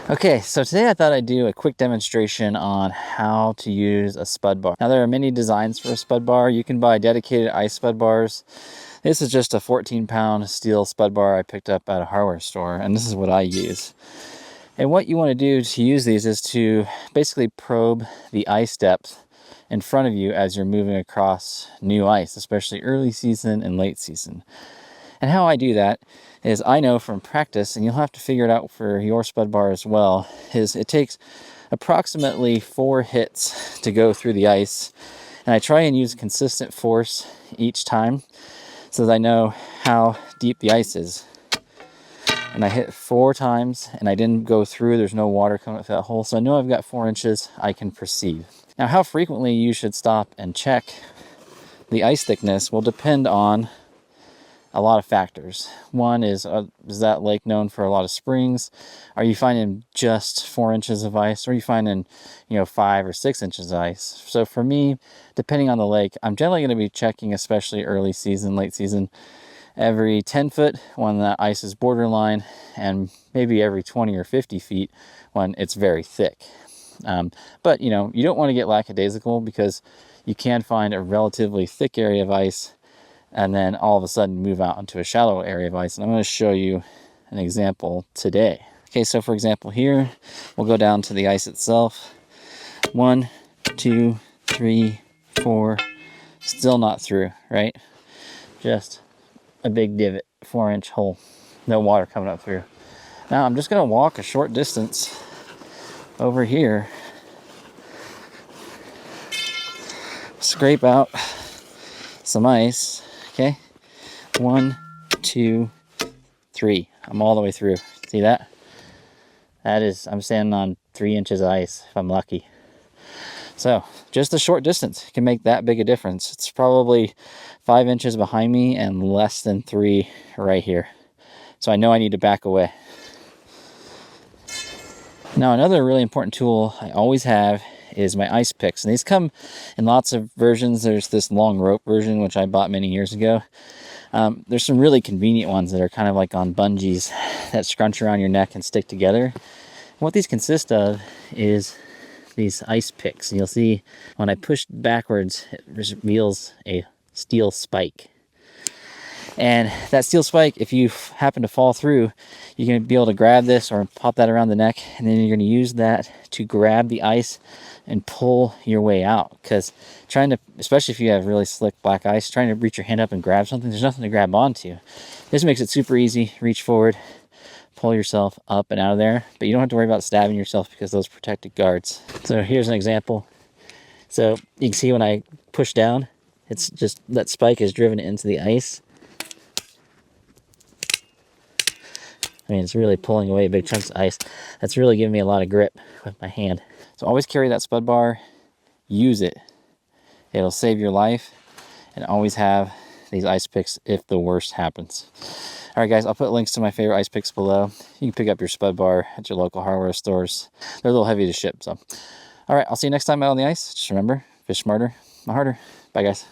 Okay, so today I thought I'd do a quick demonstration on how to use a spud bar. Now there are many designs for a spud bar. You can buy dedicated ice spud bars. This is just a 14-pound steel spud bar I picked up at a hardware store, and this is what I use. And what you want to do to use these is to basically probe the ice depth in front of you as you're moving across new ice, especially early season and late season. And how I do that is I know from practice, and you'll have to figure it out for your spud bar as well, is it takes approximately 4 hits to go through the ice. And I try and use consistent force each time so that I know how deep the ice is. And I hit 4 times and I didn't go through, there's no water coming up that hole, so I know I've got 4 inches I can perceive. Now how frequently you should stop and check the ice thickness will depend on a lot of factors. One is that lake known for a lot of springs? Are you finding just 4 inches of ice? Or are you finding, 5 or 6 inches of ice? So for me, depending on the lake, I'm generally going to be checking, especially early season, late season, every 10 foot when the ice is borderline, and maybe every 20 or 50 feet when it's very thick. But you don't want to get lackadaisical, because you can find a relatively thick area of ice and then all of a sudden move out into a shallow area of ice. And I'm going to show you an example today. Okay, so for example here, we'll go down to the ice itself. 1, 2, 3, 4, still not through, right? Just a big divot, 4-inch hole, no water coming up through. Now I'm just going to walk a short distance over here, scrape out some ice. Okay, 1, 2, 3. I'm all the way through. See that? That is, I'm standing on 3 inches of ice if I'm lucky. So just a short distance can make that big a difference. It's probably 5 inches behind me and less than 3 right here. So I know I need to back away. Now another really important tool I always have is my ice picks, and these come in lots of versions. There's this long rope version, which I bought many years ago. There's some really convenient ones that are kind of like on bungees that scrunch around your neck and stick together. What these consist of is these ice picks. You'll see when I push backwards, it reveals a steel spike. And that steel spike, if you happen to fall through, you're going to be able to grab this or pop that around the neck, and then you're going to use that to grab the ice and pull your way out. Because trying to, especially if you have really slick black ice, trying to reach your hand up and grab something, there's nothing to grab onto. This makes it super easy. Reach forward, pull yourself up and out of there, but you don't have to worry about stabbing yourself because those protected guards. So here's an example. So you can see when I push down, it's just that spike is driven into the ice. I mean, it's really pulling away big chunks of ice. That's really giving me a lot of grip with my hand. So always carry that spud bar, use it. It'll save your life, and always have these ice picks if the worst happens. All right, guys, I'll put links to my favorite ice picks below. You can pick up your spud bar at your local hardware stores. They're a little heavy to ship, so. All right, I'll see you next time out on the ice. Just remember, fish smarter, not harder. Bye, guys.